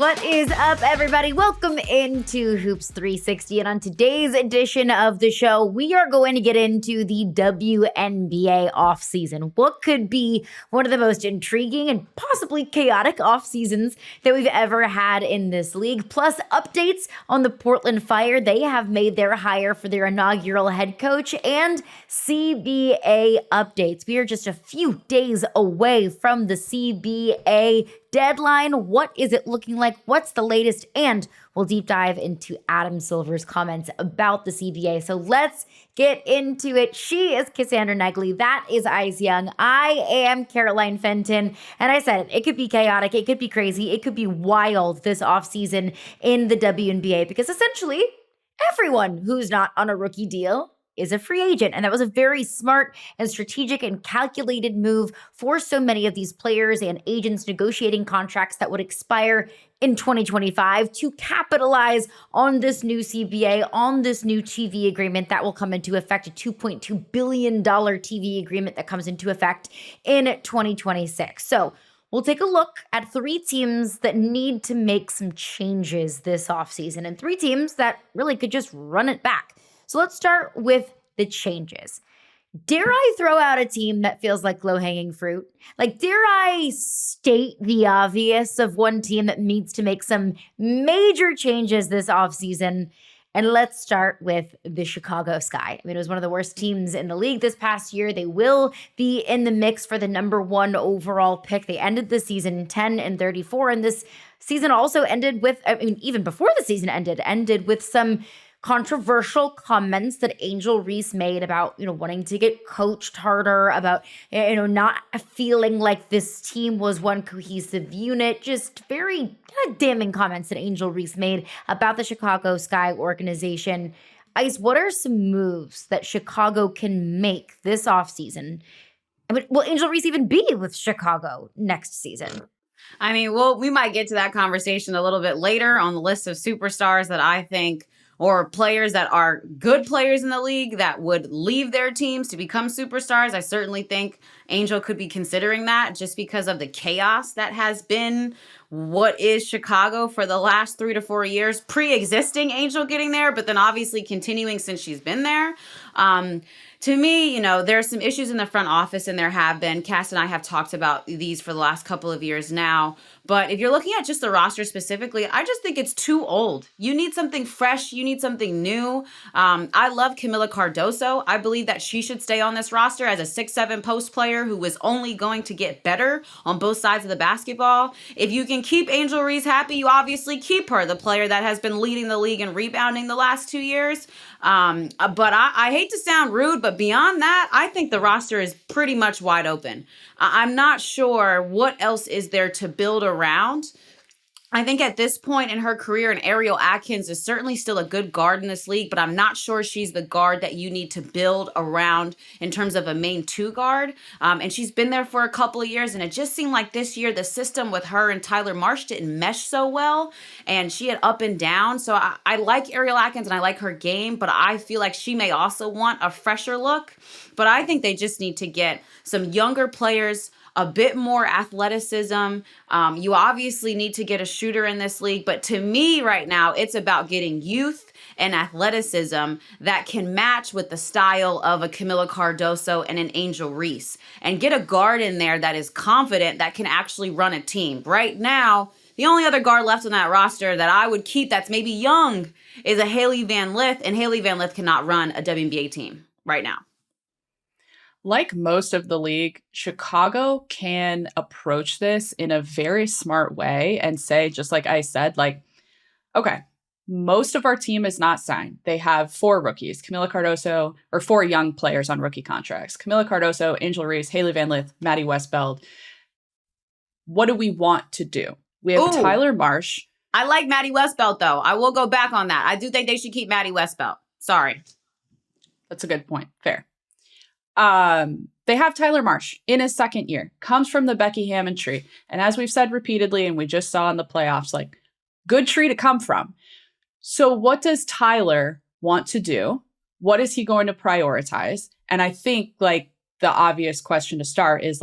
What is up, everybody? Welcome into Hoops 360. And on today's edition of the show, we are going to get into the WNBA offseason. What could be one of the most intriguing and possibly chaotic off seasons that we've ever had in this league. Plus, updates on the Portland Fire. They have made their hire for their inaugural head coach, and CBA updates. We are just a few days away from the CBA deadline. What is it looking like? What's the latest? And we'll deep dive into Adam Silver's comments about the CBA. So let's get into it. She is Cassandra Negley. That is Ice Young. I am Caroline Fenton. And I said it could be chaotic. It could be crazy. It could be wild this offseason in the WNBA because essentially everyone who's not on a rookie deal is a free agent. And that was a very smart and strategic and calculated move for so many of these players and agents negotiating contracts that would expire in 2025 to capitalize on this new CBA, on this new TV agreement that will come into effect, a $2.2 billion TV agreement that comes into effect in 2026. So we'll take a look at three teams that need to make some changes this offseason and three teams that really could just run it back. So let's start with the changes. Dare I throw out a team that feels like low-hanging fruit? Like, dare I state the obvious of one team that needs to make some major changes this offseason? And let's start with the Chicago Sky. I mean, it was one of the worst teams in the league this past year. They will be in the mix for the number one overall pick. They ended the season 10-34, and this season also ended with, I mean, even before the season ended with some controversial comments that Angel Reese made about, wanting to get coached harder, about, not feeling like this team was one cohesive unit. Just very damning comments that Angel Reese made about the Chicago Sky organization. Ice, what are some moves that Chicago can make this offseason? I mean, will Angel Reese even be with Chicago next season? I mean, well, we might get to that conversation a little bit later on the list of superstars that I think, or players that are good players in the league that would leave their teams to become superstars. I certainly think Angel could be considering that just because of the chaos that has been what is Chicago for the last 3 to 4 years, pre-existing Angel getting there, but then obviously continuing since she's been there. To me, there are some issues in the front office, and there have been. Cass and I have talked about these for the last couple of years now. But if you're looking at just the roster specifically, I just think it's too old. You need something fresh. You need something new. I love Camila Cardoso. I believe that she should stay on this roster as a 6'7" post player who is only going to get better on both sides of the basketball. If you can keep Angel Reese happy, you obviously keep her, the player that has been leading the league in rebounding the last 2 years. But I hate to sound rude, but beyond that, I think the roster is pretty much wide open. I'm not sure what else is there to build around. I think at this point in her career, and Ariel Atkins is certainly still a good guard in this league, but I'm not sure she's the guard that you need to build around in terms of a main two guard. And she's been there for a couple of years, and it just seemed like this year the system with her and Tyler Marsh didn't mesh so well, and she had up and down. So I like Ariel Atkins and I like her game, but I feel like she may also want a fresher look. But I think they just need to get some younger players, a bit more athleticism. You obviously need to get a shooter in this league, but to me right now, it's about getting youth and athleticism that can match with the style of a Camila Cardoso and an Angel Reese, and get a guard in there that is confident, that can actually run a team. Right now, the only other guard left on that roster that I would keep that's maybe young is a Haley Van Lith, and Haley Van Lith cannot run a WNBA team right now. Like most of the league, Chicago can approach this in a very smart way and say, just like I said, okay, most of our team is not signed. They have 4 rookies, Camila Cardoso, or 4 young players on rookie contracts. Camila Cardoso, Angel Reese, Haley Van Lith, Maddie Westbeld. What do we want to do? We have Tyler Marsh. I like Maddie Westbeld, though. I will go back on that. I do think they should keep Maddie Westbeld. Sorry. That's a good point. Fair. They have Tyler Marsh in his second year, comes from the Becky Hammond tree. And as we've said repeatedly, and we just saw in the playoffs, good tree to come from. So what does Tyler want to do? What is he going to prioritize? And I think the obvious question to start is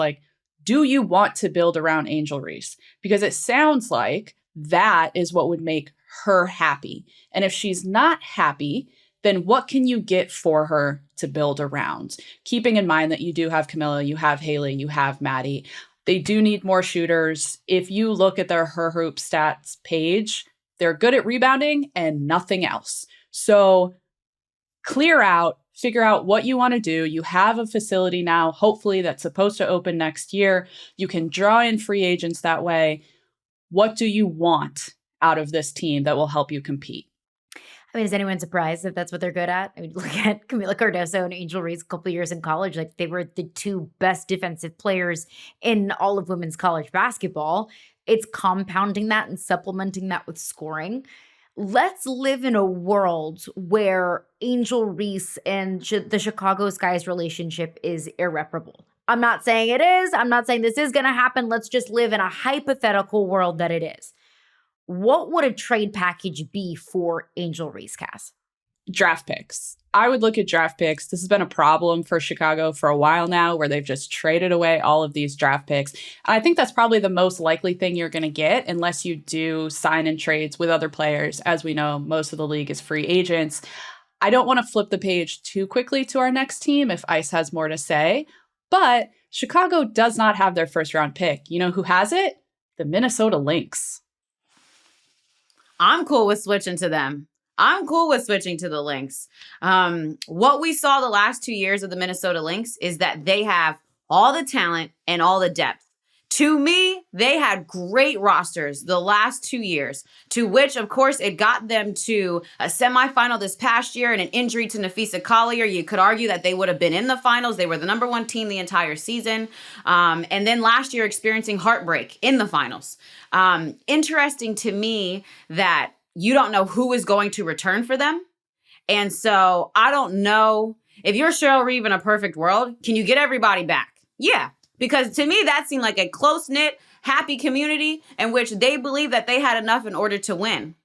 do you want to build around Angel Reese? Because it sounds like That is what would make her happy. And if she's not happy, then what can you get for her to build around? Keeping in mind that you do have Camilla, you have Haley, you have Maddie. They do need more shooters. If you look at their Her Hoop stats page, they're good at rebounding and nothing else. So clear out, figure out what you want to do. You have a facility now, hopefully, that's supposed to open next year. You can draw in free agents that way. What do you want out of this team that will help you compete? I mean, is anyone surprised that that's what they're good at? I mean, look at Camila Cardoso and Angel Reese a couple of years in college. Like, they were the two best defensive players in all of women's college basketball. It's compounding that and supplementing that with scoring. Let's live in a world where Angel Reese and the Chicago Sky's relationship is irreparable. I'm not saying it is. I'm not saying this is going to happen. Let's just live in a hypothetical world that it is. What would a trade package be for Angel Reese, Cass? Draft picks. I would look at draft picks. This has been a problem for Chicago for a while now, where they've just traded away all of these draft picks. And I think that's probably the most likely thing you're going to get, unless you do sign in trades with other players. As we know, most of the league is free agents. I don't want to flip the page too quickly to our next team if Ice has more to say, but Chicago does not have their first round pick. You know who has it? The Minnesota Lynx. I'm cool with switching to them. I'm cool with switching to the Lynx. What we saw the last 2 years of the Minnesota Lynx is that they have all the talent and all the depth. To me, they had great rosters the last 2 years, to which, of course, it got them to a semifinal this past year and an injury to Nafisa Collier. You could argue that they would have been in the finals. They were the number one team the entire season. And then last year experiencing heartbreak in the finals. Interesting to me that you don't know who is going to return for them. And so I don't know if you're Cheryl Reeve in a perfect world, can you get everybody back? Yeah. Because to me, that seemed like a close-knit, happy community in which they believe that they had enough in order to win.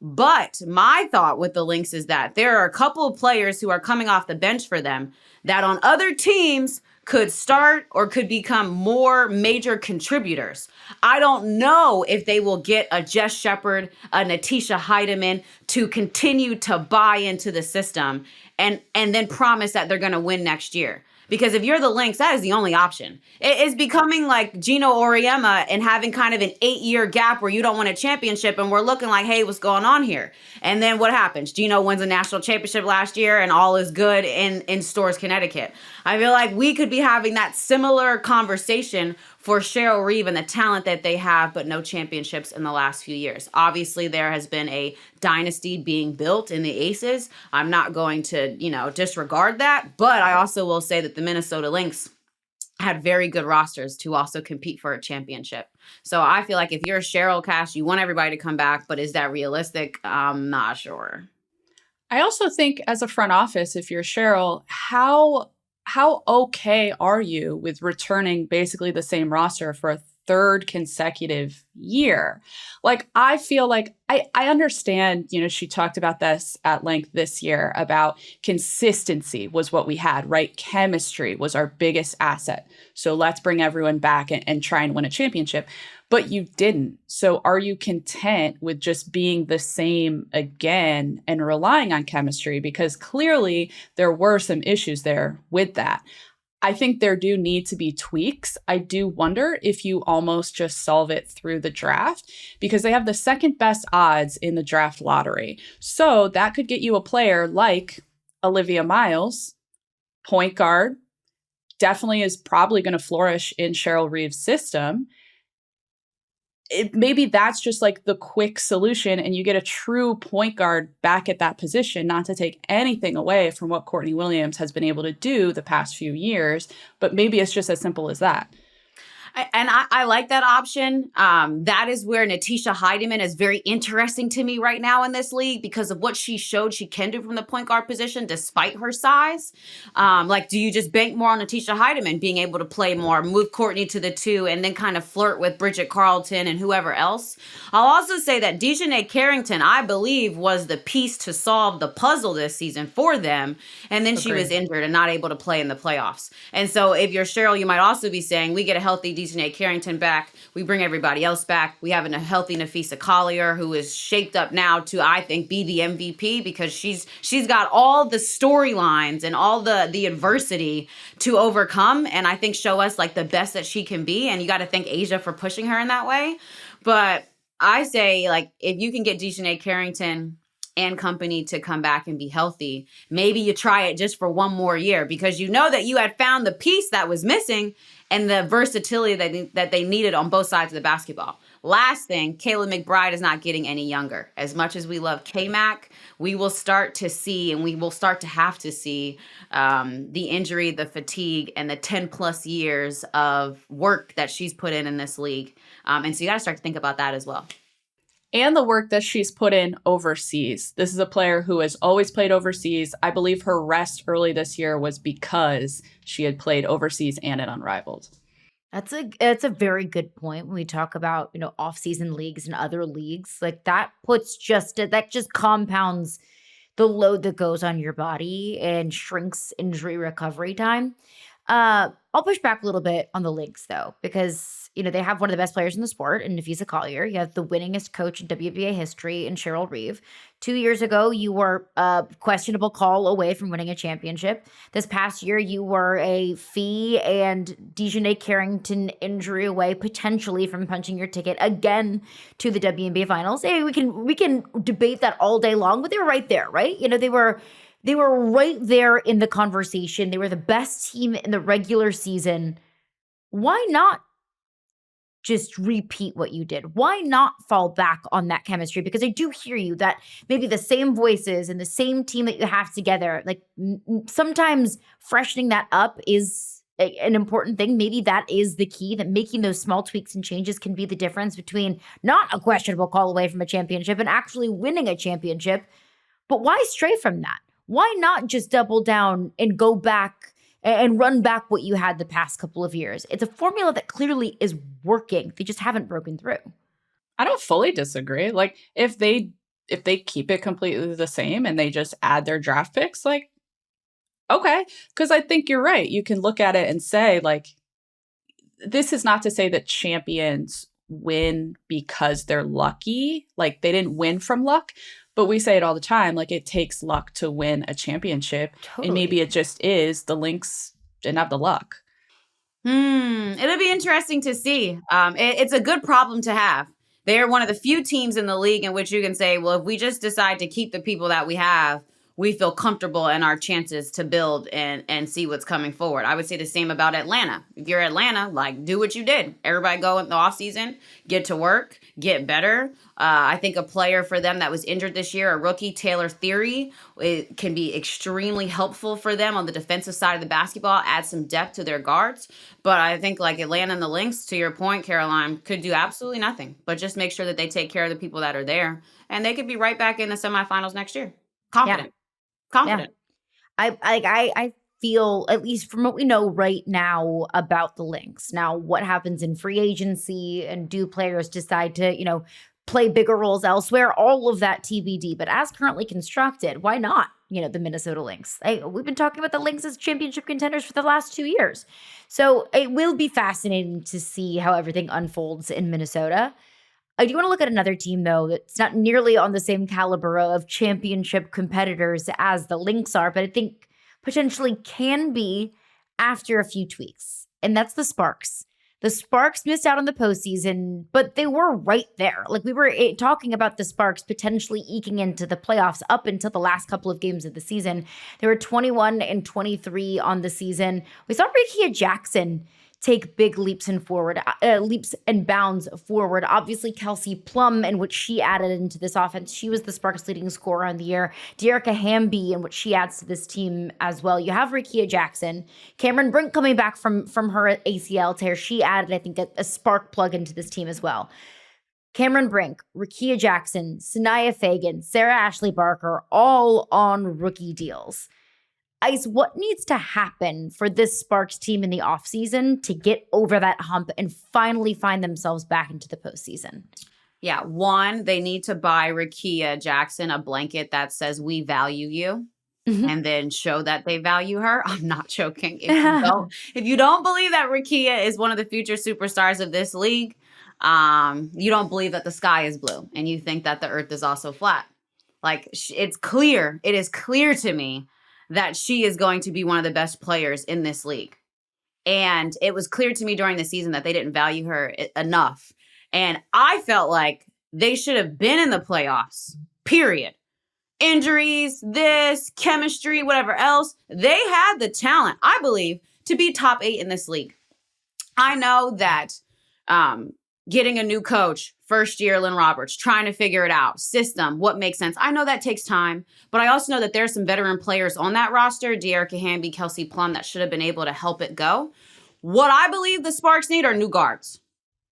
But my thought with the Lynx is that there are a couple of players who are coming off the bench for them that on other teams could start or could become more major contributors. I don't know if they will get a Jess Shepard, a Natisha Heidemann to continue to buy into the system and then promise that they're going to win next year. Because if you're the Lynx, that is the only option. It is becoming like Gino Auriemma and having kind of an 8-year gap where you don't win a championship and we're looking like, hey, what's going on here? And then what happens? Gino wins a national championship last year and all is good in Storrs, Connecticut. I feel like we could be having that similar conversation for Cheryl Reeve and the talent that they have, but no championships in the last few years. Obviously, there has been a dynasty being built in the Aces. I'm not going to, disregard that, but I also will say that the Minnesota Lynx had very good rosters to also compete for a championship. So I feel like if you're Cheryl Cash, you want everybody to come back, but is that realistic? I'm not sure. I also think as a front office, if you're Cheryl, how okay are you with returning basically the same roster for a third consecutive year? Like, I feel like I understand, she talked about this at length this year about consistency was what we had, right? Chemistry was our biggest asset. So let's bring everyone back and try and win a championship. But you didn't. So are you content with just being the same again and relying on chemistry? Because clearly there were some issues there with that. I think there do need to be tweaks. I do wonder if you almost just solve it through the draft, because they have the second best odds in the draft lottery. So that could get you a player like Olivia Miles, point guard, definitely is probably going to flourish in Cheryl Reeve's system. Maybe that's just like the quick solution and you get a true point guard back at that position, not to take anything away from what Courtney Williams has been able to do the past few years, but maybe it's just as simple as that. I like that option. That is where Natisha Heidemann is very interesting to me right now in this league because of what she showed she can do from the point guard position despite her size. Do you just bank more on Natisha Heidemann being able to play more, move Courtney to the 2, and then kind of flirt with Bridget Carlton and whoever else? I'll also say that Dejanay Carrington, I believe, was the piece to solve the puzzle this season for them. And then she was injured and not able to play in the playoffs. And so if you're Cheryl, you might also be saying we get a healthy Dejanay Carrington back. We bring everybody else back. We have a healthy Nafisa Collier, who is shaped up now to, I think, be the MVP because she's got all the storylines and all the adversity to overcome, and I think show us like the best that she can be. And you got to thank Asia for pushing her in that way. But I say, like, if you can get Dejanay Carrington and company to come back and be healthy, maybe you try it just for one more year because you know that you had found the piece that was missing and the versatility that they needed on both sides of the basketball. Last thing, Kayla McBride is not getting any younger. As much as we love K-Mac, we will start to see, and we will start to have to see the injury, the fatigue, and the 10 plus years of work that she's put in this league. And so you got to start to think about that as well. And the work that she's put in overseas. This is a player who has always played overseas. I believe her rest early this year was because she had played overseas and at Unrivaled. That's a very good point when we talk about, off-season leagues and other leagues. Like that just compounds the load that goes on your body and shrinks injury recovery time. I'll push back a little bit on the Lynx though, because they have one of the best players in the sport in Nafisa Collier. You have the winningest coach in WNBA history in Cheryl Reeve. 2 years ago, you were a questionable call away from winning a championship. This past year, you were a fee and Dejanay Carrington injury away, potentially from punching your ticket again to the WNBA finals. Hey, we can debate that all day long, but they were right there, right? They were right there in the conversation. They were the best team in the regular season. Why not just repeat what you did? Why not fall back on that chemistry? Because I do hear you that maybe the same voices and the same team that you have together, like sometimes freshening that up is an important thing. Maybe that is the key, that making those small tweaks and changes can be the difference between not a questionable call away from a championship and actually winning a championship. But why stray from that? Why not just double down and go back and run back what you had the past couple of years? It's a formula that clearly is working. They just haven't broken through. I don't fully disagree. Like if they keep it completely the same and they just add their draft picks, like, okay. Because I think you're right. You can look at it and say, like, this is not to say that champions win because they're lucky. Like they didn't win from luck. But we say it all the time, like it takes luck to win a championship. Totally. And maybe it just is the Lynx didn't have the luck. It'll be interesting to see. It's a good problem to have. They're one of the few teams in the league in which you can say, well, if we just decide to keep the people that we have, we feel comfortable in our chances to build and see what's coming forward. I would say the same about Atlanta. If you're Atlanta, like, do what you did. Everybody go in the offseason, get to work, get better. I think a player for them that was injured this year, a rookie, Taylor Theory, it can be extremely helpful for them on the defensive side of the basketball, add some depth to their guards. But I think like Atlanta and the Lynx, to your point, Caroline, could do absolutely nothing, but just make sure that they take care of the people that are there. And they could be right back in the semifinals next year. Confident. Yeah. I feel, at least from what we know right now about the Lynx. Now, what happens in free agency and do players decide to, play bigger roles elsewhere? All of that TBD. But as currently constructed, why not, the Minnesota Lynx? We've been talking about the Lynx as championship contenders for the last 2 years. So it will be fascinating to see how everything unfolds in Minnesota. I do want to look at another team, though, that's not nearly on the same caliber of championship competitors as the Lynx are, but I think potentially can be after a few tweaks, and that's the Sparks. The Sparks missed out on the postseason, but they were right there. Like we were talking about the Sparks potentially eking into the playoffs up until the last couple of games of the season. They were 21-23 on the season. We saw Rickea Jackson take big leaps and bounds forward. Obviously, Kelsey Plum and what she added into this offense. She was the Sparks' leading scorer on the year. Dearica Hamby and what she adds to this team as well. You have Rickea Jackson. Cameron Brink coming back from her ACL tear. She added, I think, a spark plug into this team as well. Cameron Brink, Rickea Jackson, Sanaya Fagan, Sarah Ashley Barker, all on rookie deals. Ice, what needs to happen for this Sparks team in the offseason to get over that hump and finally find themselves back into the postseason? Yeah, one, they need to buy Rickea Jackson a blanket that says, "We value you." and then show that they value her. I'm not joking. If you don't believe that Rakia is one of the future superstars of this league, you don't believe that the sky is blue and you think that the earth is also flat. Like, it's clear. It is clear to me that she is going to be one of the best players in this league. And it was clear to me during the season that they didn't value her enough. And I felt like they should have been in the playoffs, period. Injuries, this, chemistry, whatever else. They had the talent, I believe, to be top 8 in this league. I know that getting a new coach, first year, Lynn Roberts, trying to figure it out, system, what makes sense. I know that takes time, but I also know that there's some veteran players on that roster, De'Arica Hamby, Kelsey Plum, that should have been able to help it go. What I believe the Sparks need are new guards.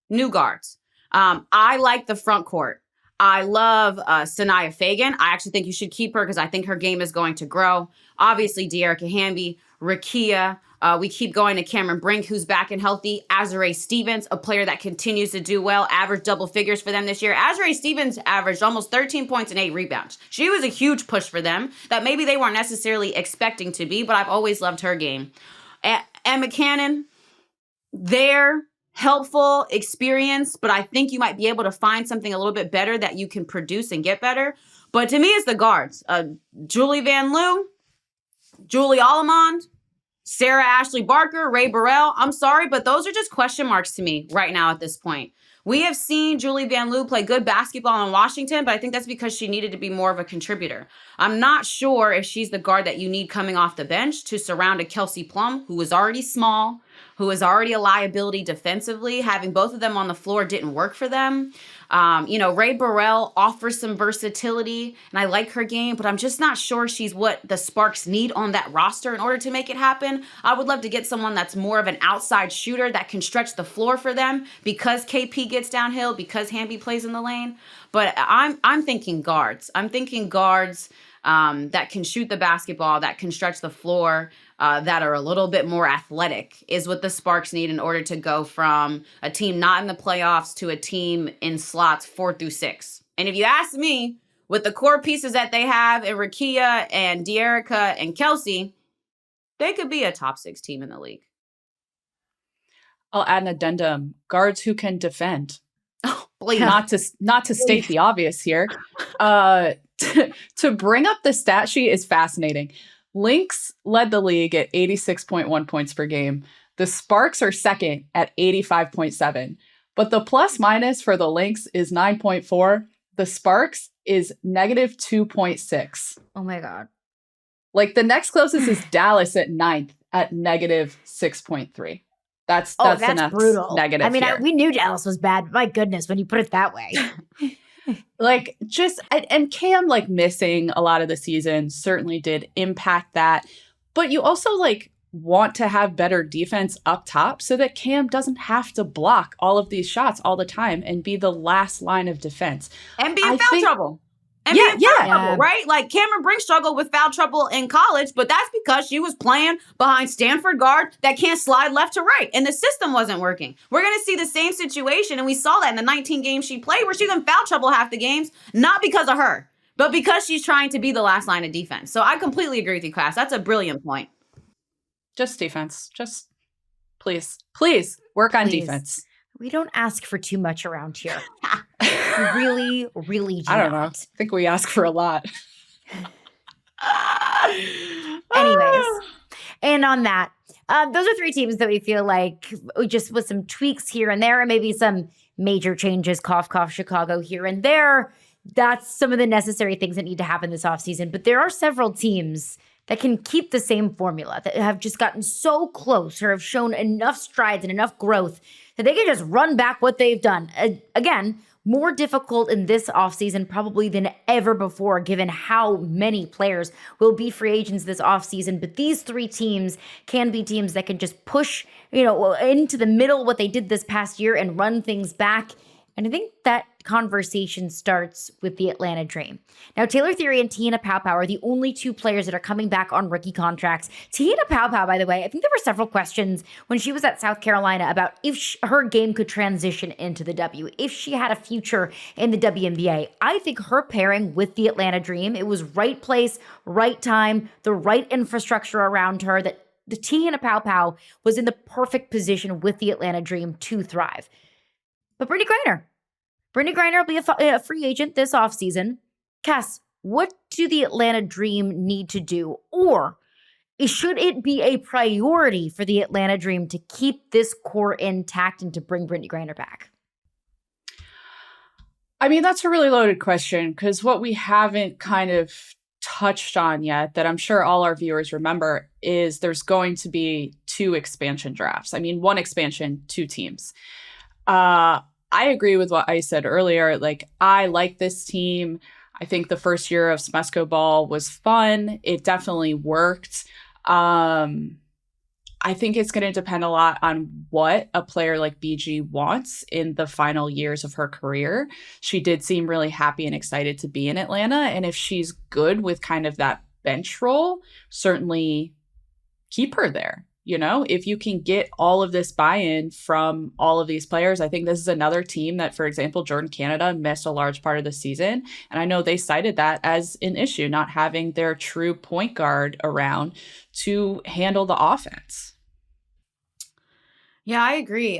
New guards. I like the front court. I love Sanaya Fagan. I actually think you should keep her because I think her game is going to grow. Obviously, De'Arica Hamby, Rakia. We keep going to Cameron Brink, who's back and healthy. Azurá Stevens, a player that continues to do well, averaged double figures for them this year. Azurá Stevens averaged almost 13 points and 8 rebounds. She was a huge push for them that maybe they weren't necessarily expecting to be, but I've always loved her game. And McCannon, they're helpful, experience, but I think you might be able to find something a little bit better that you can produce and get better. But to me, it's the guards. Julie Van Loo, Julie Allemond, Sarah Ashley Barker, Ray Burrell. I'm sorry, but those are just question marks to me right now at this point. We have seen Julie Van Loo play good basketball in Washington, but I think that's because she needed to be more of a contributor. I'm not sure if she's the guard that you need coming off the bench to surround a Kelsey Plum, who is already small, who is already a liability defensively. Having both of them on the floor didn't work for them. Ray Burrell offers some versatility, and I like her game, but I'm just not sure she's what the Sparks need on that roster in order to make it happen. I would love to get someone that's more of an outside shooter that can stretch the floor for them because KP gets downhill, because Hamby plays in the lane. But I'm thinking guards. I'm thinking guards that can shoot the basketball, that can stretch the floor, that are a little bit more athletic is what the Sparks need in order to go from a team not in the playoffs to a team in slots 4 through 6. And if you ask me, with the core pieces that they have in Rakia and De'Arica and Kelsey, they could be a top 6 team in the league. I'll add an addendum. Guards who can defend. Oh, please. Not to state the obvious here. To bring up the stat sheet is fascinating. Lynx led the league at 86.1 points per game. The Sparks are second at 85.7. But the plus minus for the Lynx is 9.4. The Sparks is negative 2.6. Oh my God. Like, the next closest is Dallas at 9th at negative 6.3. That's enough brutal. Negative. I mean, here. we knew Dallas was bad. My goodness, when you put it that way. Like, and Cam, like, missing a lot of the season certainly did impact that. But you also, like, want to have better defense up top so that Cam doesn't have to block all of these shots all the time and be the last line of defense. And be in foul trouble. And yeah. Right? Like, Cameron Brink struggled with foul trouble in college, but that's because she was playing behind Stanford guard that can't slide left to right, and the system wasn't working. We're going to see the same situation, and we saw that in the 19 games she played where she's in foul trouble half the games, not because of her, but because she's trying to be the last line of defense. So I completely agree with you, Cass. That's a brilliant point. Just defense. Just please work on defense. We don't ask for too much around here. We really, really do. I don't know. I think we ask for a lot. Anyways, and on that, those are 3 teams that we feel like just with some tweaks here and there, and maybe some major changes, cough, cough, Chicago here and there. That's some of the necessary things that need to happen this offseason. But there are several teams that can keep the same formula, that have just gotten so close or have shown enough strides and enough growth that they can just run back what they've done. Again, more difficult in this offseason probably than ever before, given how many players will be free agents this offseason. But these 3 teams can be teams that can just push, into the middle what they did this past year and run things back. And I think that conversation starts with the Atlanta Dream. Now, Taylor Theory and Tiana Paopao are the only two players that are coming back on rookie contracts. Tiana Paopao, by the way, I think there were several questions when she was at South Carolina about if her game could transition into the W, if she had a future in the WNBA. I think her pairing with the Atlanta Dream, it was right place, right time, the right infrastructure around her, that the Tiana Paopao was in the perfect position with the Atlanta Dream to thrive. But Brittney Griner will be a free agent this offseason. Cass, what do the Atlanta Dream need to do? Or should it be a priority for the Atlanta Dream to keep this core intact and to bring Brittney Griner back? I mean, that's a really loaded question, because what we haven't kind of touched on yet, that I'm sure all our viewers remember, is there's going to be 2 expansion drafts. I mean, 1 expansion, 2 teams. I agree with what I said earlier. Like, I like this team. I think the first year of Smesco ball was fun. It definitely worked. I think it's going to depend a lot on what a player like BG wants in the final years of her career. She did seem really happy and excited to be in Atlanta. And if she's good with kind of that bench role, certainly keep her there. You know, if you can get all of this buy-in from all of these players, I think this is another team that, for example, Jordan Canada missed a large part of the season. And I know they cited that as an issue, not having their true point guard around to handle the offense. Yeah, I agree.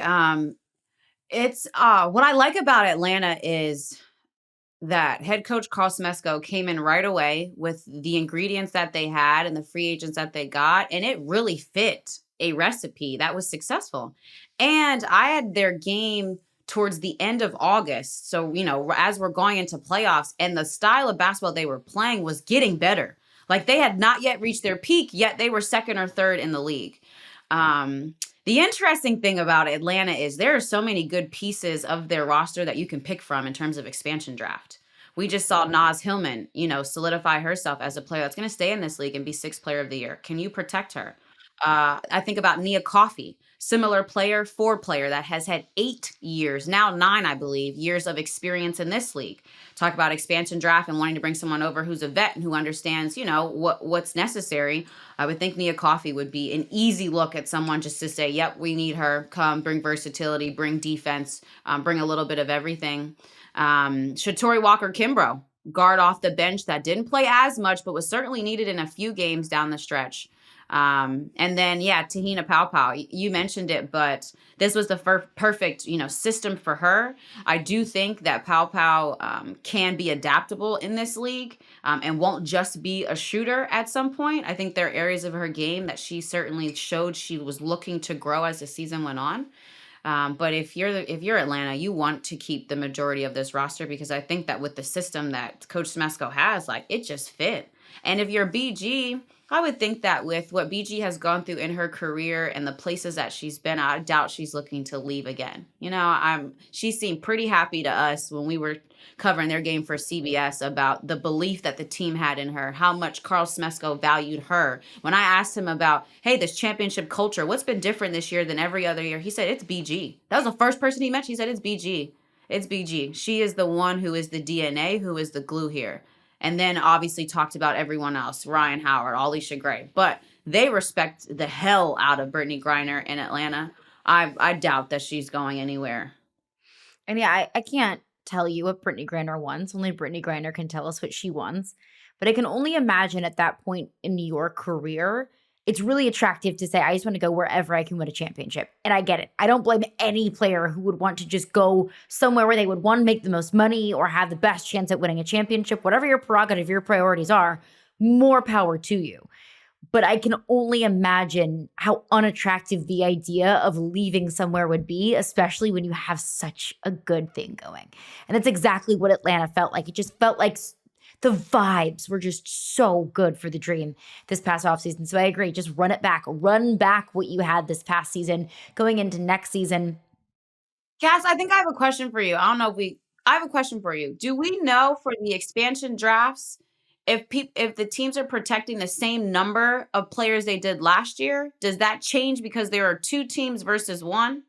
It's what I like about Atlanta is that head coach Carl Smesco came in right away with the ingredients that they had and the free agents that they got, and it really fit a recipe that was successful. And I had their game towards the end of August. So, you know, as we're going into playoffs, and the style of basketball they were playing was getting better. Like, they had not yet reached their peak, yet they were second or third in the league. The interesting thing about Atlanta is there are so many good pieces of their roster that you can pick from in terms of expansion draft. We just saw Naz Hillman, you know, solidify herself as a player that's going to stay in this league and be 6th player of the year. Can you protect her? I think about Nia Coffey, similar player, 4 player that has had 8 years, now 9, I believe, years of experience in this league. Talk about expansion draft and wanting to bring someone over who's a vet and who understands, you know, what's necessary. I would think Nia Coffey would be an easy look at someone just to say, yep, we need her. Come, bring versatility, bring defense, bring a little bit of everything. Shatori Walker-Kimbrough, guard off the bench that didn't play as much, but was certainly needed in a few games down the stretch. And then, yeah, Tiana Paopao, you mentioned it, but this was the perfect, you know, system for her. I do think that Paopao can be adaptable in this league and won't just be a shooter at some point. I think there are areas of her game that she certainly showed she was looking to grow as the season went on. But if you're Atlanta, you want to keep the majority of this roster, because I think that with the system that Coach Smesco has, like, it just fit. And if you're BG, I would think that with what BG has gone through in her career and the places that she's been, I doubt she's looking to leave again. You know, she seemed pretty happy to us when we were covering their game for CBS about the belief that the team had in her, how much Carl Smesco valued her. When I asked him about, hey, this championship culture, what's been different this year than every other year? He said, it's BG. That was the first person he mentioned. He said, it's BG. It's BG. She is the one who is the DNA, who is the glue here. And then obviously talked about everyone else, Ryan Howard, Alicia Gray. But they respect the hell out of Brittney Griner in Atlanta. I doubt that she's going anywhere. And yeah, I can't tell you what Brittney Griner wants. Only Brittney Griner can tell us what she wants. But I can only imagine at that point in your career, it's really attractive to say, I just want to go wherever I can win a championship. And I get it. I don't blame any player who would want to just go somewhere where they would, one, make the most money or have the best chance at winning a championship. Whatever your prerogative, your priorities are, more power to you. But I can only imagine how unattractive the idea of leaving somewhere would be, especially when you have such a good thing going. And that's exactly what Atlanta felt like. It just felt like the vibes were just so good for the Dream this past offseason. So I agree. Just run it back. Run back what you had this past season going into next season. Cass, I think I have a question for you. I don't know if I have a question for you. Do we know for the expansion drafts if the teams are protecting the same number of players they did last year? Does that change because there are 2 teams versus 1?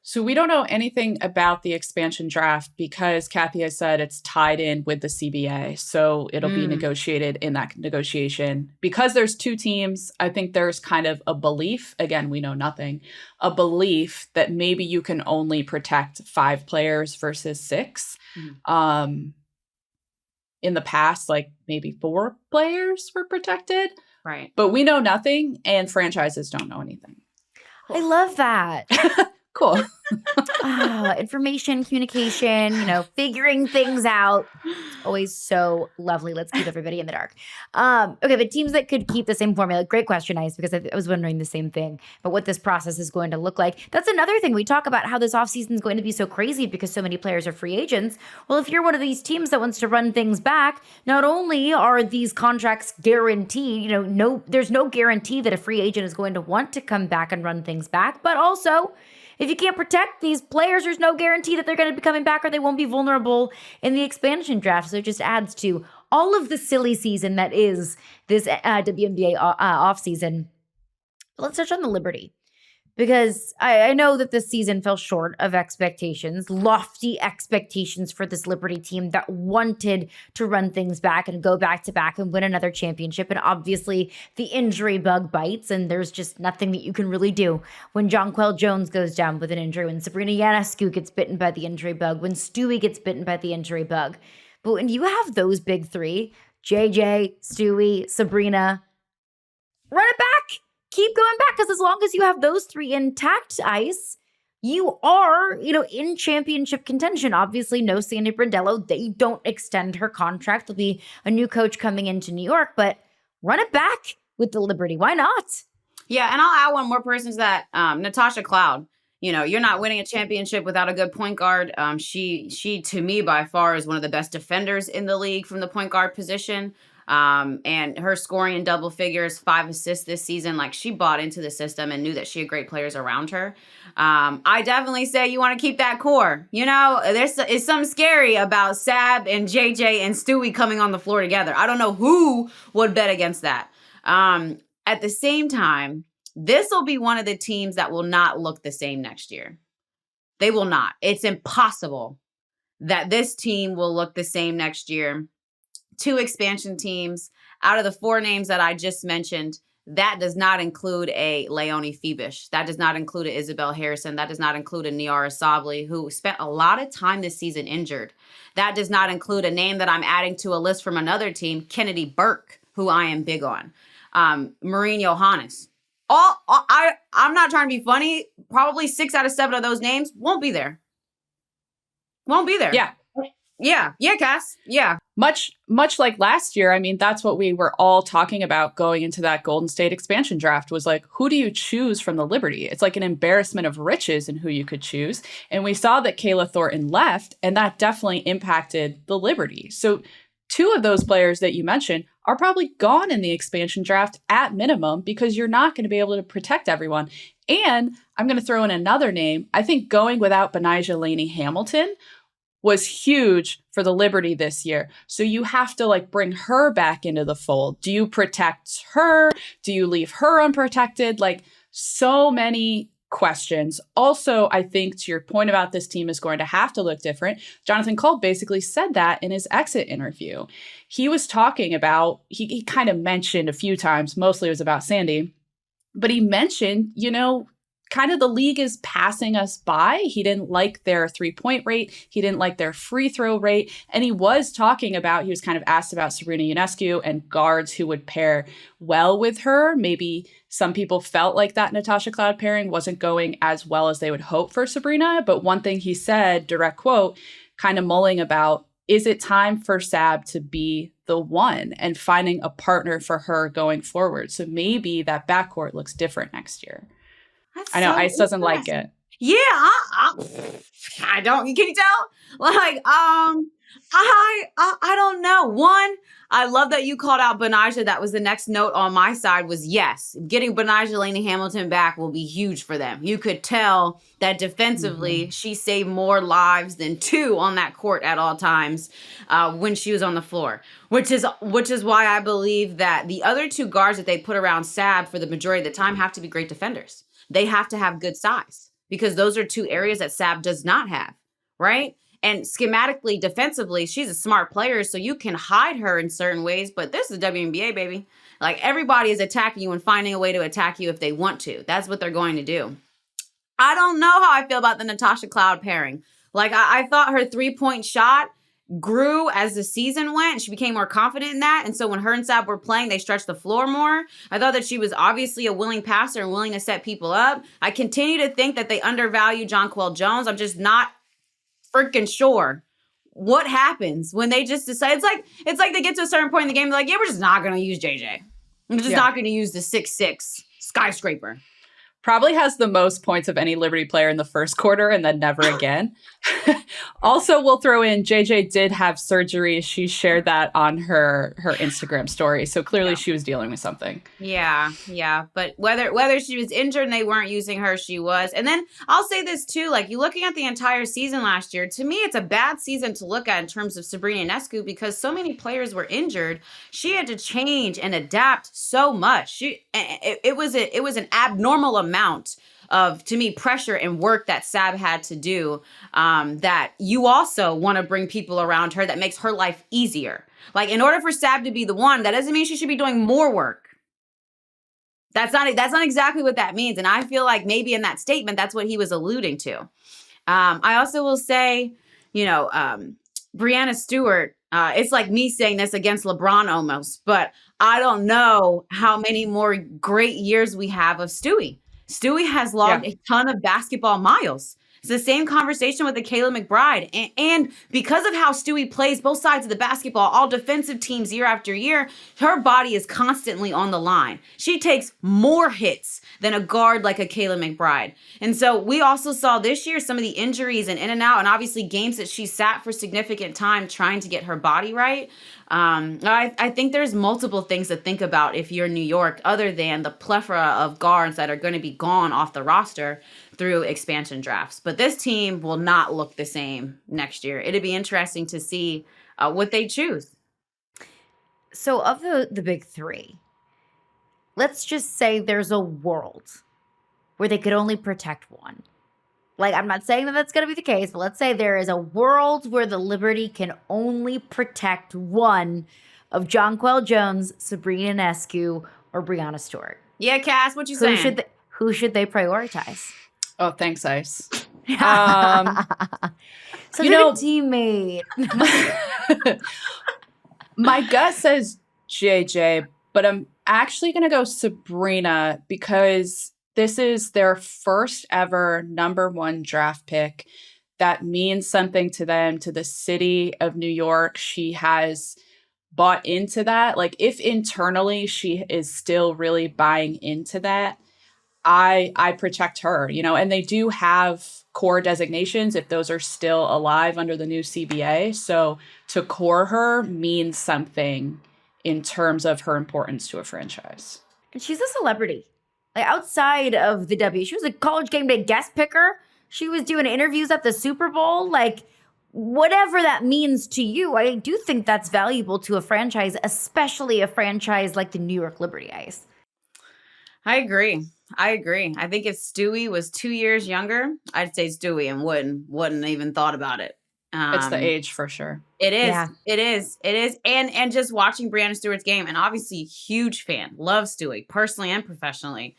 So we don't know anything about the expansion draft because Kathy has said it's tied in with the CBA. So it'll be negotiated in that negotiation. Because there's 2 teams, I think there's kind of a belief, again, we know nothing, a belief that maybe you can only protect 5 players versus 6. In the past, like maybe 4 players were protected. Right. But we know nothing and franchises don't know anything. I love that. Cool. Information, communication, figuring things out. It's always so lovely. Let's keep everybody in the dark. Okay, but teams that could keep the same formula. Great question, Ice, because I was wondering the same thing about what this process is going to look like. That's another thing. We talk about how this offseason is going to be so crazy because so many players are free agents. Well, if you're one of these teams that wants to run things back, not only are these contracts guaranteed, there's no guarantee that a free agent is going to want to come back and run things back, but also, if you can't protect these players, there's no guarantee that they're going to be coming back or they won't be vulnerable in the expansion draft. So it just adds to all of the silly season that is this WNBA offseason. Let's touch on the Liberty. Because I know that this season fell short of expectations, lofty expectations for this Liberty team that wanted to run things back and go back-to-back and win another championship. And obviously, the injury bug bites, and there's just nothing that you can really do when Jonquel Jones goes down with an injury, when Sabrina Ionescu gets bitten by the injury bug, when Stewie gets bitten by the injury bug. But when you have those big 3, JJ, Stewie, Sabrina, run it back! Keep going back, because as long as you have those 3 intact, Ice, you are, in championship contention. Obviously, no Sandy Brindello. They don't extend her contract. There'll be a new coach coming into New York, but run it back with the Liberty. Why not? Yeah, and I'll add one more person to that, Natasha Cloud. You're not winning a championship without a good point guard. She to me, by far, is one of the best defenders in the league from the point guard position. And her scoring in double figures, 5 assists this season, like she bought into the system and knew that she had great players around her. I definitely say you want to keep that core. There's something scary about Sab and JJ and Stewie coming on the floor together. I don't know who would bet against that. At the same time, this will be one of the teams that will not look the same next year. They will not. It's impossible that this team will look the same next year. 2 expansion teams out of the 4 names that I just mentioned. That does not include a Leonie Phoebish. That does not include a Isabel Harrison. That does not include a Niara Sabli, who spent a lot of time this season injured. That does not include a name that I'm adding to a list from another team, Kennedy Burke, who I am big on. Maureen Johannes. I'm not trying to be funny. Probably 6 out of 7 of those names won't be there. Won't be there. Yeah, Cass. Yeah. Much like last year, I mean, that's what we were all talking about going into that Golden State expansion draft was like, who do you choose from the Liberty? It's like an embarrassment of riches in who you could choose. And we saw that Kayla Thornton left, and that definitely impacted the Liberty. So 2 of those players that you mentioned are probably gone in the expansion draft at minimum because you're not going to be able to protect everyone. And I'm going to throw in another name. I think going without Benijah Laney Hamilton was huge for the Liberty this year. So you have to bring her back into the fold. Do you protect her? Do you leave her unprotected? So many questions. Also, I think to your point about this team is going to have to look different. Jonathan Kolb basically said that in his exit interview. He was talking about, he kind of mentioned a few times, mostly it was about Sandy, but he mentioned, kind of the league is passing us by. He didn't like their 3-point rate. He didn't like their free throw rate. And he was talking about, he was kind of asked about Sabrina Ionescu and guards who would pair well with her. Maybe some people felt like that Natasha Cloud pairing wasn't going as well as they would hope for Sabrina. But one thing he said, direct quote, kind of mulling about, is it time for Sab to be the one and finding a partner for her going forward? So maybe that backcourt looks different next year. I know Ice doesn't like it. Yeah, I don't. Can you tell? I don't know. One, I love that you called out Benijah. That was the next note on my side was yes. Getting Benijah Laney Hamilton back will be huge for them. You could tell that defensively, she saved more lives than 2 on that court at all times when she was on the floor, which is why I believe that the other 2 guards that they put around Sab for the majority of the time have to be great defenders. They have to have good size because those are two areas that Sab does not have, right? And schematically, defensively, she's a smart player, so you can hide her in certain ways, but this is WNBA, baby. Like, everybody is attacking you and finding a way to attack you if they want to. That's what they're going to do. I don't know how I feel about the Natasha Cloud pairing. Like, I thought her three-point shot grew as the season went. She became more confident in that. And so when her and Sab were playing, they stretched the floor more. I thought that she was obviously a willing passer and willing to set people up. I continue to think that they undervalue Jonquel Jones. I'm just not freaking sure what happens when they just decide. It's like they get to a certain point in the game, they're like, yeah, we're just not going to use JJ. We're just not going to use the 6'6" skyscraper. Probably has the most points of any Liberty player in the first quarter and then never again. Also, we'll throw in JJ did have surgery. She shared that on her Instagram story. So clearly she was dealing with something. Yeah. But whether she was injured and they weren't using her, she was. And then I'll say this too, like, you looking at the entire season last year, to me, it's a bad season to look at in terms of Sabrina Ionescu because so many players were injured. She had to change and adapt so much. It was an abnormal amount of, to me, pressure and work that Sab had to do, that you also want to bring people around her that makes her life easier. Like, in order for Sab to be the one, that doesn't mean she should be doing more work. That's not exactly what that means. And I feel like maybe in that statement, that's what he was alluding to. I also will say, Breanna Stewart, it's like me saying this against LeBron almost, but I don't know how many more great years we have of Stewie. Stewie has logged a ton of basketball miles. It's the same conversation with the Kayla McBride. And because of how Stewie plays both sides of the basketball, all defensive teams year after year, her body is constantly on the line. She takes more hits than a guard like a Kayla McBride. And so we also saw this year some of the injuries and in and out, and obviously games that she sat for significant time trying to get her body right. I think there's multiple things to think about if you're New York, other than the plethora of guards that are going to be gone off the roster through expansion drafts. But this team will not look the same next year. It'd be interesting to see what they choose. So of the big three, let's just say there's a world where they could only protect one. Like, I'm not saying that that's going to be the case, but let's say there is a world where the Liberty can only protect one of Jonquel Jones, Sabrina Ionescu, or Breanna Stewart. Yeah, Cass, what you saying? Who should they prioritize? Oh, thanks, Ice. Such a good teammate. My gut says JJ, but I'm actually going to go Sabrina because this is their first ever number 1 draft pick. That means something to them, to the city of New York. She has bought into that. Like, if internally she is still really buying into that, I protect her, and they do have core designations if those are still alive under the new CBA. So to core her means something in terms of her importance to a franchise. And she's a celebrity. Like, outside of the W, she was a College Game Day guest picker. She was doing interviews at the Super Bowl. Like, whatever that means to you, I do think that's valuable to a franchise, especially a franchise like the New York Liberty Ice. I agree. I think if Stewie was 2 years younger, I'd say Stewie and wouldn't even thought about it. It's the age for sure. It is. Yeah. It is. And just watching Breanna Stewart's game, and obviously huge fan, love Stewie personally and professionally.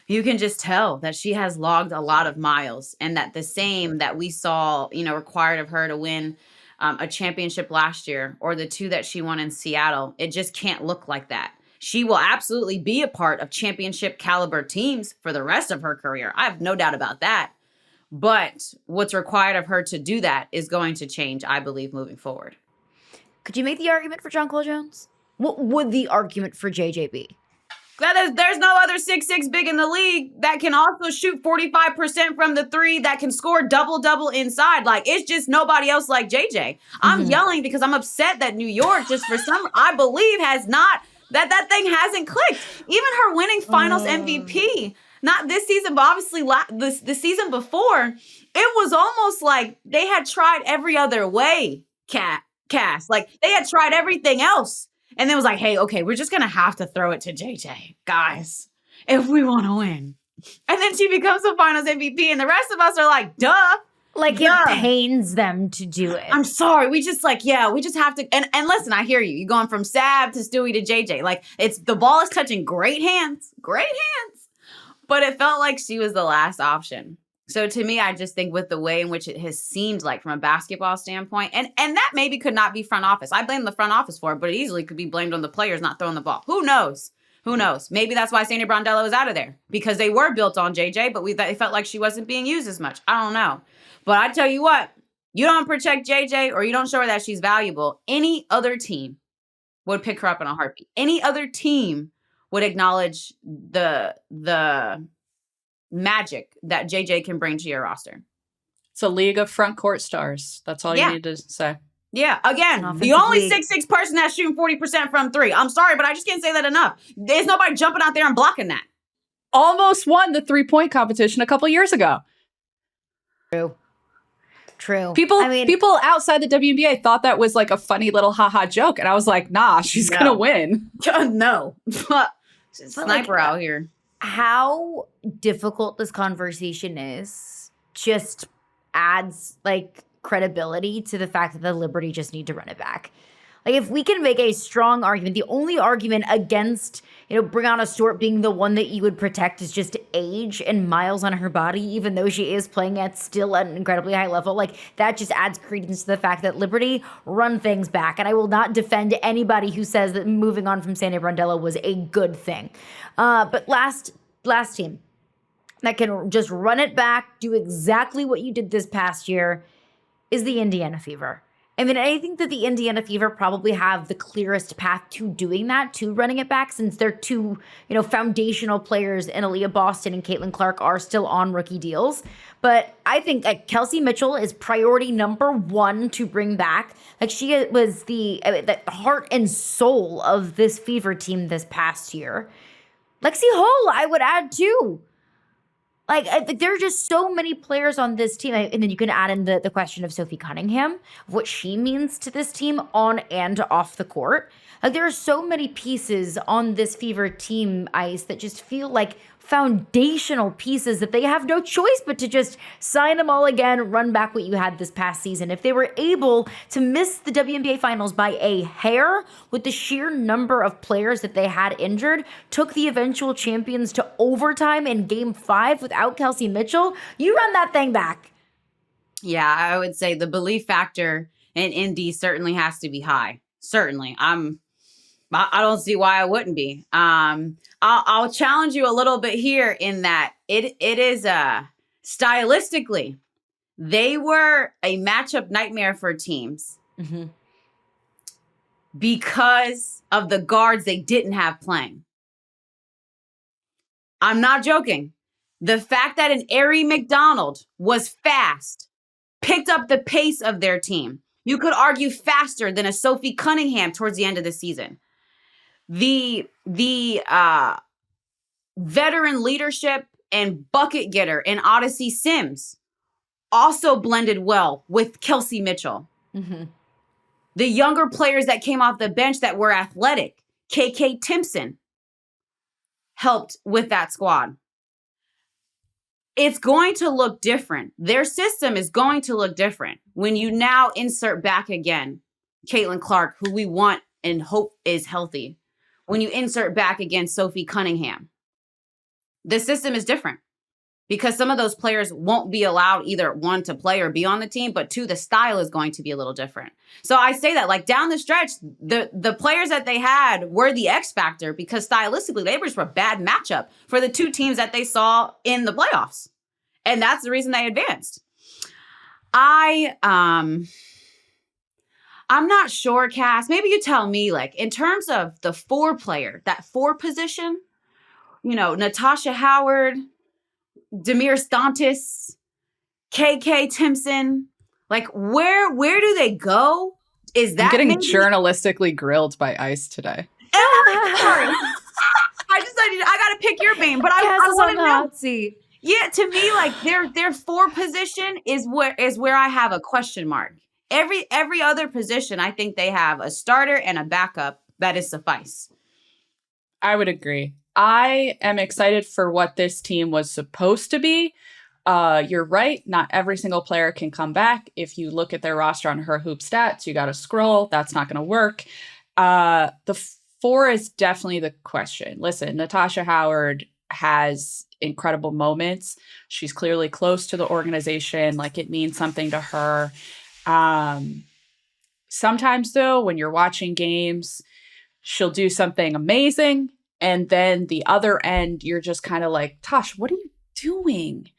You can just tell that she has logged a lot of miles, and that the same that we saw, required of her to win a championship last year, or the 2 that she won in Seattle, it just can't look like that. She will absolutely be a part of championship caliber teams for the rest of her career. I have no doubt about that. But what's required of her to do that is going to change, I believe, moving forward. Could you make the argument for Jonquel Jones? What would the argument for JJ be? There's no other 6'6" big in the league that can also shoot 45% from the 3, that can score double-double inside. Like, it's just nobody else like JJ. I'm yelling because I'm upset that New York, just for some, I believe, has not, that thing hasn't clicked. Even her winning finals MVP, not this season, but obviously the season before, it was almost like they had tried every other way, Cass. Like, they had tried everything else. And then it was like, hey, okay, we're just going to have to throw it to JJ, guys, if we want to win. And then she becomes the finals MVP, and the rest of us are like, duh. Like, Yeah. it pains them to do it. I'm sorry. We just have to. And listen, I hear you. You're going from Sab to Stewie to JJ. Like, the ball is touching great hands. But it felt like she was the last option. So to me, I just think with the way in which it has seemed like from a basketball standpoint, and that maybe could not be front office. I blame the front office for it, but it easily could be blamed on the players not throwing the ball. Who knows? Maybe that's why Sandy Brondello was out of there, because they were built on JJ, but they felt like she wasn't being used as much. I don't know. But I tell you what, you don't protect JJ or you don't show her that she's valuable, any other team would pick her up in a heartbeat. Any other team would acknowledge the magic that JJ can bring to your roster. It's a league of front court stars. That's all you need to say. Yeah, again, the only 6'6" person that's shooting 40% from three. I'm sorry, but I just can't say that enough. There's nobody jumping out there and blocking that. Almost won the 3-point competition a couple years ago. True. People outside the WNBA thought that was like a funny little haha joke. And I was like, nah, she's going to win. No. Sniper out here. How difficult this conversation is just adds like credibility to the fact that the Liberty just need to run it back. Like, if we can make a strong argument, the only argument against, Brianna Stewart being the one that you would protect is just age and miles on her body, even though she is playing at still an incredibly high level. Like, that just adds credence to the fact that Liberty run things back. And I will not defend anybody who says that moving on from Sandy Brondello was a good thing. But last team that can just run it back, do exactly what you did this past year, is the Indiana Fever. I mean, I think that the Indiana Fever probably have the clearest path to doing that, to running it back, since their two, foundational players in Aaliyah Boston and Caitlin Clark are still on rookie deals. But I think Kelsey Mitchell is priority number one to bring back. Like, she was the heart and soul of this Fever team this past year. Lexi Hull, I would add too. Like, there are just so many players on this team. And then you can add in the question of Sophie Cunningham, what she means to this team on and off the court. Like, there are so many pieces on this Fever team, Ice, that just feel like foundational pieces that they have no choice but to just sign them all again, run back what you had this past season. If they were able to miss the WNBA finals by a hair with the sheer number of players that they had injured, took the eventual champions to overtime in Game 5 without Kelsey Mitchell, you run that thing back. Yeah, I would say the belief factor in Indy certainly has to be high. Certainly. I don't see why I wouldn't be. I'll challenge you a little bit here in that it is stylistically, they were a matchup nightmare for teams because of the guards they didn't have playing. I'm not joking. The fact that an Arie McDonald was fast, picked up the pace of their team. You could argue faster than a Sophie Cunningham towards the end of the season. The veteran leadership and bucket getter in Odyssey Sims also blended well with Kelsey Mitchell. The younger players that came off the bench that were athletic, KK Timpson, helped with that squad. It's going to look different. Their system is going to look different when you now insert back again Caitlin Clark, who we want and hope is healthy. When you insert back again Sophie Cunningham, the system is different because some of those players won't be allowed either, one, to play or be on the team, but two, the style is going to be a little different. So I say that, like, down the stretch, the players that they had were the X factor because stylistically they were just a bad matchup for the two teams that they saw in the playoffs. And that's the reason they advanced. I'm not sure, Cass. Maybe you tell me, like, in terms of the that four position, Natasha Howard, Demir Stantis, KK Timpson, like, where do they go? Is that I'm getting journalistically grilled by Ice today? Sorry. I got to pick your brain, but I want to know. See. Yeah, to me, like, their four position is where I have a question mark. Every other position, I think they have a starter and a backup that is suffice. I would agree. I am excited for what this team was supposed to be. You're right. Not every single player can come back. If you look at their roster on Her Hoop Stats, you got to scroll. That's not going to work. The 4 is definitely the question. Listen, Natasha Howard has incredible moments. She's clearly close to the organization. Like, it means something to her. Sometimes, though, when you're watching games, she'll do something amazing. And then the other end, you're just kind of like, Tosh, what are you doing?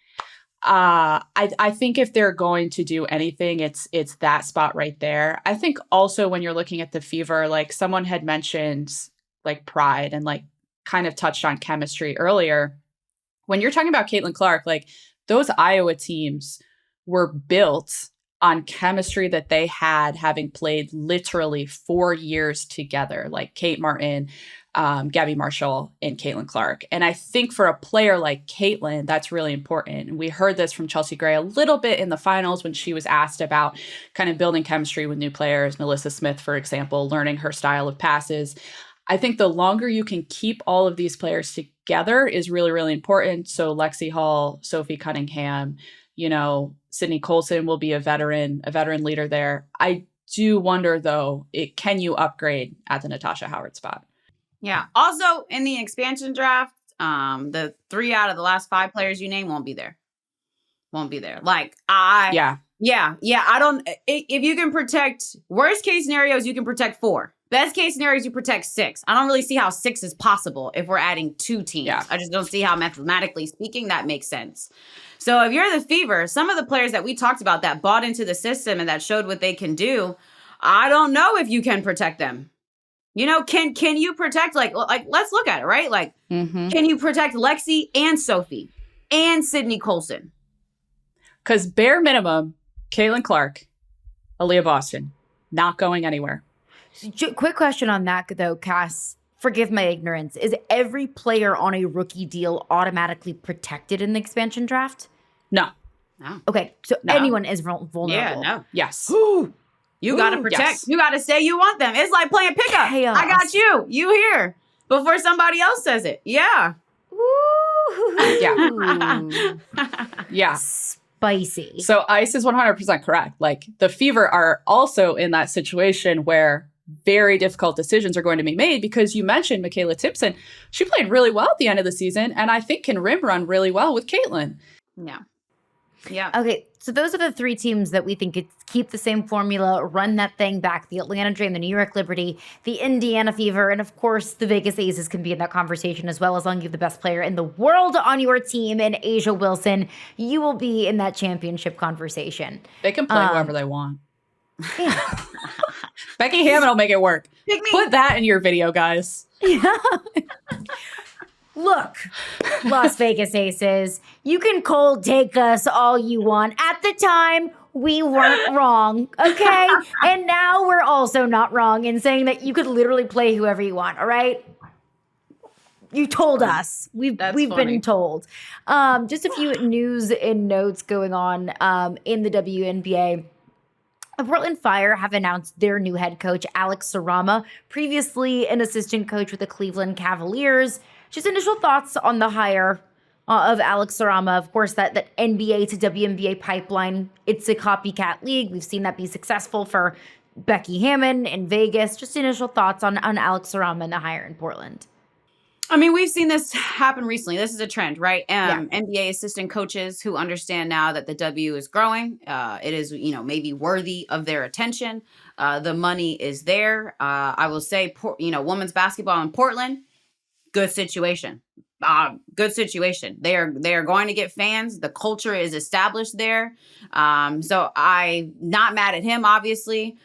I think if they're going to do anything, it's that spot right there. I think also when you're looking at the Fever, like someone had mentioned like pride and like kind of touched on chemistry earlier. When you're talking about Caitlin Clark, like those Iowa teams were built on chemistry that they had having played literally 4 years together, like Kate Martin, Gabby Marshall, and Caitlin Clark. And I think for a player like Caitlin, that's really important. And we heard this from Chelsea Gray a little bit in the finals when she was asked about kind of building chemistry with new players, Melissa Smith, for example, learning her style of passes. I think the longer you can keep all of these players together is really, really important. So Lexi Hall, Sophie Cunningham, Sydney Colson will be a veteran leader there. I do wonder, though, can you upgrade at the Natasha Howard spot? Yeah. Also, in the expansion draft, the 3 out of the last 5 players you name won't be there. Like, I don't, if you can protect, worst case scenarios, you can protect 4. Best case scenarios, you protect 6. I don't really see how 6 is possible if we're adding 2 teams. Yeah. I just don't see how, mathematically speaking, that makes sense. So if you're the Fever, some of the players that we talked about that bought into the system and that showed what they can do, I don't know if you can protect them. Can you protect, like let's look at it, right? Like, Can you protect Lexi and Sophie and Sydney Colson? Because bare minimum, Caitlin Clark, Aaliyah Boston, not going anywhere. Quick question on that, though, Cass. Forgive my ignorance. Is every player on a rookie deal automatically protected in the expansion draft? No. Okay, so anyone is vulnerable. Yeah, no. Yes. You got to protect. Yes. You got to say you want them. It's like playing pickup. Chaos. I got you. You here before somebody else says it. Yeah. Yeah. Yeah. Spicy. So Ice is 100% correct. Like the Fever are also in that situation where very difficult decisions are going to be made because you mentioned Michaela Timpson. She played really well at the end of the season and I think can rim run really well with Caitlin. Yeah. Yeah. Okay, so those are the 3 teams that we think could keep the same formula, run that thing back. The Atlanta Dream, the New York Liberty, the Indiana Fever, and of course, the Vegas Aces can be in that conversation as well. As long as you have the best player in the world on your team in Asia Wilson, you will be in that championship conversation. They can play whoever they want. Yeah. Becky Hammond will make it work. Put that in your video, guys. Yeah. Look, Las Vegas Aces, you can cold take us all you want. At the time, we weren't wrong, okay? And now we're also not wrong in saying that you could literally play whoever you want, all right? You told us. We've been told. Just a few news and notes going on in the WNBA. The Portland Fire have announced their new head coach, Alex Sarama, previously an assistant coach with the Cleveland Cavaliers. Just initial thoughts on the hire of Alex Sarama. Of course, that NBA to WNBA pipeline, it's a copycat league. We've seen that be successful for Becky Hammond in Vegas. Just initial thoughts on Alex Sarama and the hire in Portland. I mean, we've seen this happen recently. This is a trend, right? NBA assistant coaches who understand now that the W is growing. It is, maybe worthy of their attention. The money is there. I will say, women's basketball in Portland, good situation. Good situation. They are going to get fans. The culture is established there. So I'm not mad at him, obviously.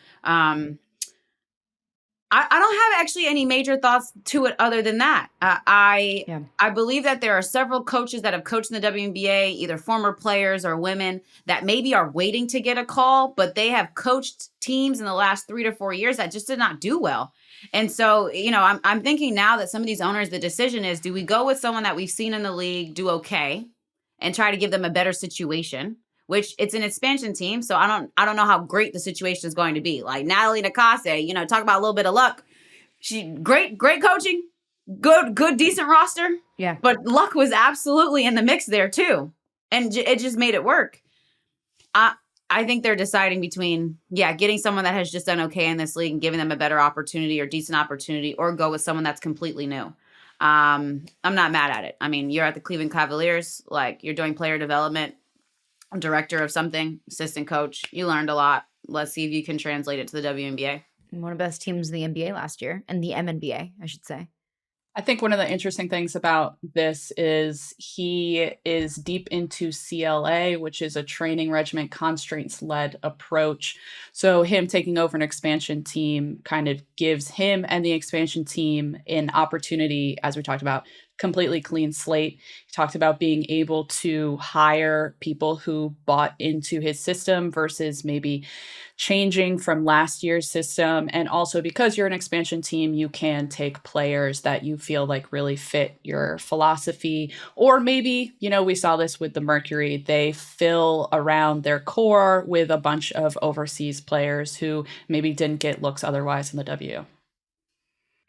I don't have actually any major thoughts to it other than that. I believe that there are several coaches that have coached in the WNBA, either former players or women, that maybe are waiting to get a call, but they have coached teams in the last 3 to 4 years that just did not do well. And so, I'm thinking now that some of these owners, the decision is, do we go with someone that we've seen in the league do okay and try to give them a better situation? Which it's an expansion team, so I don't know how great the situation is going to be. Like Natalie Nakase, talk about a little bit of luck. She great coaching, good, decent roster. Yeah. But luck was absolutely in the mix there too. And it just made it work. I think they're deciding between, getting someone that has just done okay in this league and giving them a better opportunity or decent opportunity, or go with someone that's completely new. I'm not mad at it. I mean, you're at the Cleveland Cavaliers, like you're doing player development, director of something, assistant coach. You learned a lot. Let's see if you can translate it to the WNBA. One of the best teams in the NBA last year, and the MNBA, I should say. I think one of the interesting things about this is he is deep into CLA, which is a training regimen constraints-led approach. So him taking over an expansion team kind of gives him and the expansion team an opportunity, as we talked about, completely clean slate. He talked about being able to hire people who bought into his system versus maybe changing from last year's system. And also because you're an expansion team, you can take players that you feel like really fit your philosophy. Or maybe, we saw this with the Mercury, they fill around their core with a bunch of overseas players who maybe didn't get looks otherwise in the W.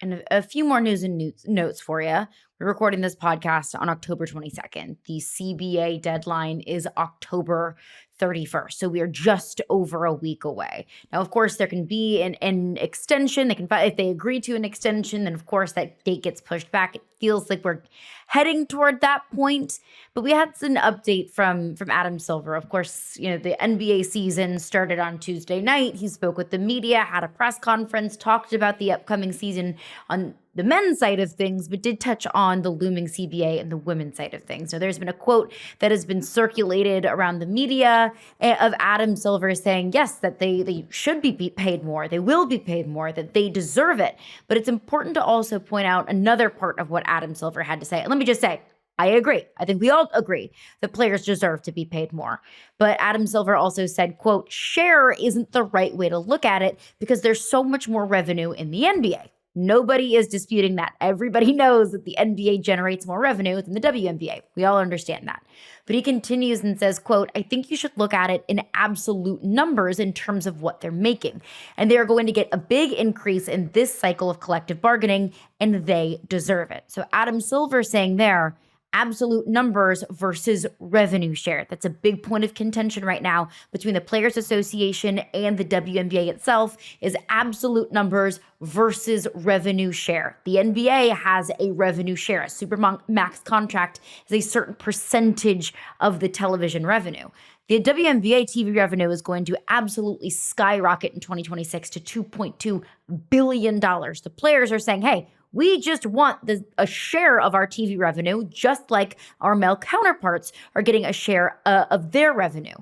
And a few more news and notes for you. We're recording this podcast on October 22nd. The CBA deadline is October 31st. So we are just over a week away. Now, of course, there can be an extension. They can, if they agree to an extension, then of course that date gets pushed back. It feels like we're heading toward that point. But we had an update from Adam Silver. Of course, the NBA season started on Tuesday night. He spoke with the media, had a press conference, talked about the upcoming season on the men's side of things, but did touch on the looming CBA and the women's side of things. So there's been a quote that has been circulated around the media of Adam Silver saying, yes, that they should be paid more. They will be paid more, that they deserve it. But it's important to also point out another part of what Adam Silver had to say. And let me just say, I agree. I think we all agree that players deserve to be paid more. But Adam Silver also said, quote, share isn't the right way to look at it because there's so much more revenue in the NBA. Nobody is disputing that. Everybody knows that the NBA generates more revenue than the WNBA. We all understand that. But he continues and says, quote, I think you should look at it in absolute numbers in terms of what they're making. And they are going to get a big increase in this cycle of collective bargaining, and they deserve it. So Adam Silver saying there, absolute numbers versus revenue share. That's a big point of contention right now between the Players Association and the WNBA itself is absolute numbers versus revenue share. The NBA has a revenue share. A Supermax contract is a certain percentage of the television revenue. The WNBA TV revenue is going to absolutely skyrocket in 2026 to $2.2 billion. The players are saying, hey, we just want a share of our TV revenue, just like our male counterparts are getting a share of their revenue.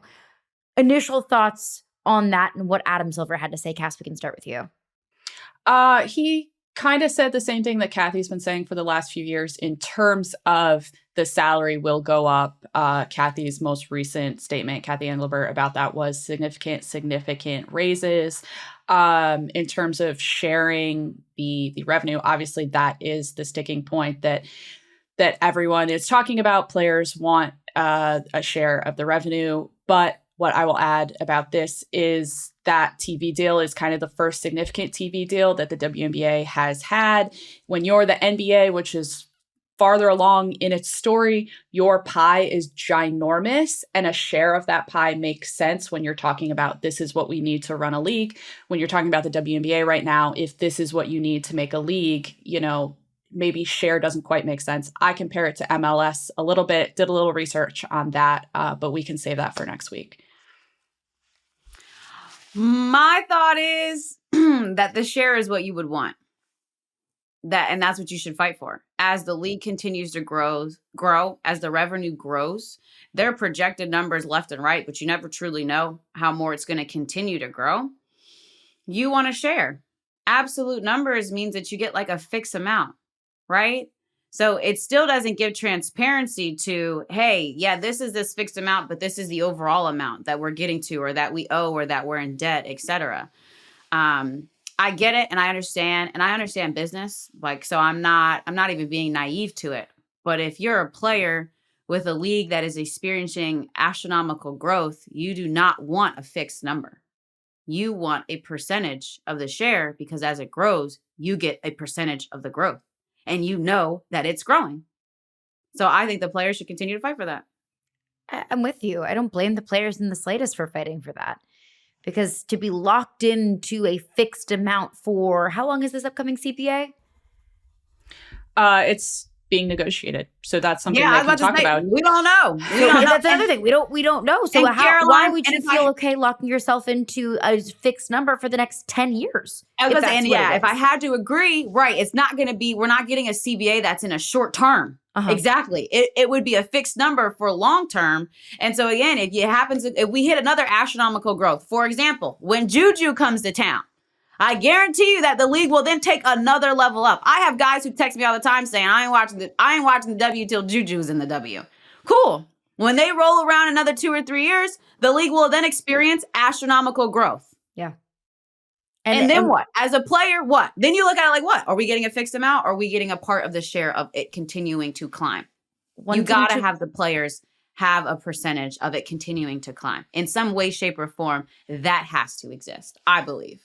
Initial thoughts on that and what Adam Silver had to say. Cass, we can start with you. He kind of said the same thing that Kathy's been saying for the last few years in terms of the salary will go up. Kathy's most recent statement, Kathy Engelbert, about that was significant raises. In terms of sharing the revenue, obviously that is the sticking point that everyone is talking about. Players want a share of the revenue, but what I will add about this is that TV deal is kind of the first significant TV deal that the WNBA has had. When you're the NBA, which is farther along in its story, your pie is ginormous, and a share of that pie makes sense when you're talking about this is what we need to run a league. When you're talking about the WNBA right now, if this is what you need to make a league, maybe share doesn't quite make sense. I compare it to MLS a little bit, did a little research on that, but we can save that for next week. My thought is that the share is what you would want. And that's what you should fight for. As the league continues to grow, as the revenue grows, there are projected numbers left and right, but you never truly know how more it's going to continue to grow. You want to share. Absolute numbers means that you get like a fixed amount, right? So it still doesn't give transparency to, hey, yeah, this is this fixed amount, but this is the overall amount that we're getting to, or that we owe, or that we're in debt, etc. I get it, and I understand business. So I'm not even being naive to it. But if you're a player with a league that is experiencing astronomical growth, you do not want a fixed number. You want a percentage of the share, because as it grows, you get a percentage of the growth. and you know that it's growing. So I think the players should continue to fight for that. I'm with you. I don't blame the players in the slightest for fighting for that. Because to be locked into a fixed amount for how long is this upcoming CBA? It's being negotiated, so that's something they can talk about. We don't know. That's another thing. We don't know. So why would you feel okay locking yourself into a fixed number for the next 10 years? If I had to agree, right, it's not going to be. We're not getting a CBA that's in a short term. Exactly. It would be a fixed number for long term. And so again, if we hit another astronomical growth, for example, when Juju comes to town, I guarantee you that the league will then take another level up. I have guys who text me all the time saying, I ain't watching the W till Juju's in the W. Cool. When they roll around another 2 or 3 years, the league will then experience astronomical growth. Yeah. And then what? As a player, what? Then you look at it like, what? Are we getting a fixed amount? Or are we getting a part of the share of it continuing to climb? You got to have the players have a percentage of it continuing to climb. In some way, shape, or form, that has to exist, I believe.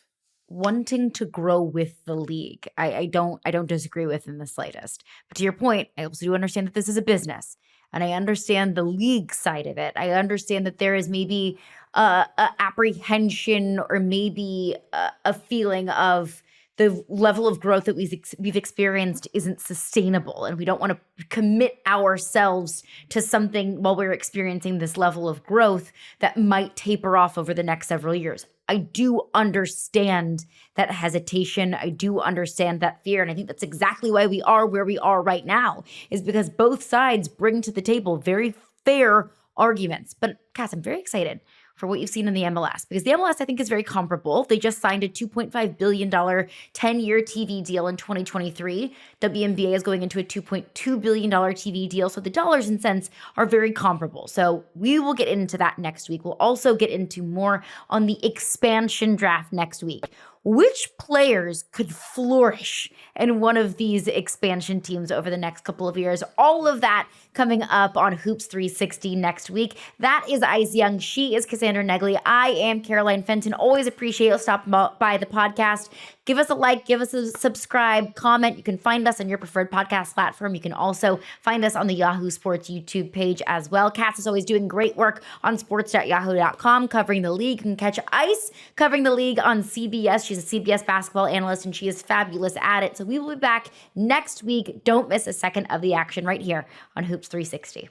Wanting to grow with the league, I don't disagree with in the slightest. But to your point, I also do understand that this is a business. And I understand the league side of it. I understand that there is maybe a apprehension or maybe a feeling of the level of growth that we've experienced isn't sustainable. And we don't want to commit ourselves to something while we're experiencing this level of growth that might taper off over the next several years. I do understand that hesitation. I do understand that fear. And I think that's exactly why we are where we are right now, is because both sides bring to the table very fair arguments. But Cass, I'm very excited for what you've seen in the MLS, because the MLS, I think, is very comparable. They just signed a $2.5 billion 10-year TV deal in 2023. WNBA is going into a $2.2 billion TV deal. So the dollars and cents are very comparable. So we will get into that next week. We'll also get into more on the expansion draft next week. Which players could flourish in one of these expansion teams over the next couple of years? All of that coming up on Hoops 360 next week. That is Ice Young. She is Cassandra Negley. I am Caroline Fenton. Always appreciate you stopping by the podcast. Give us a like, give us a subscribe, comment. You can find us on your preferred podcast platform. You can also find us on the Yahoo Sports YouTube page as well. Cass is always doing great work on sports.yahoo.com covering the league. You can catch Ice covering the league on CBS. She's a CBS basketball analyst, and she is fabulous at it. So we will be back next week. Don't miss a second of the action right here on Hoops 360.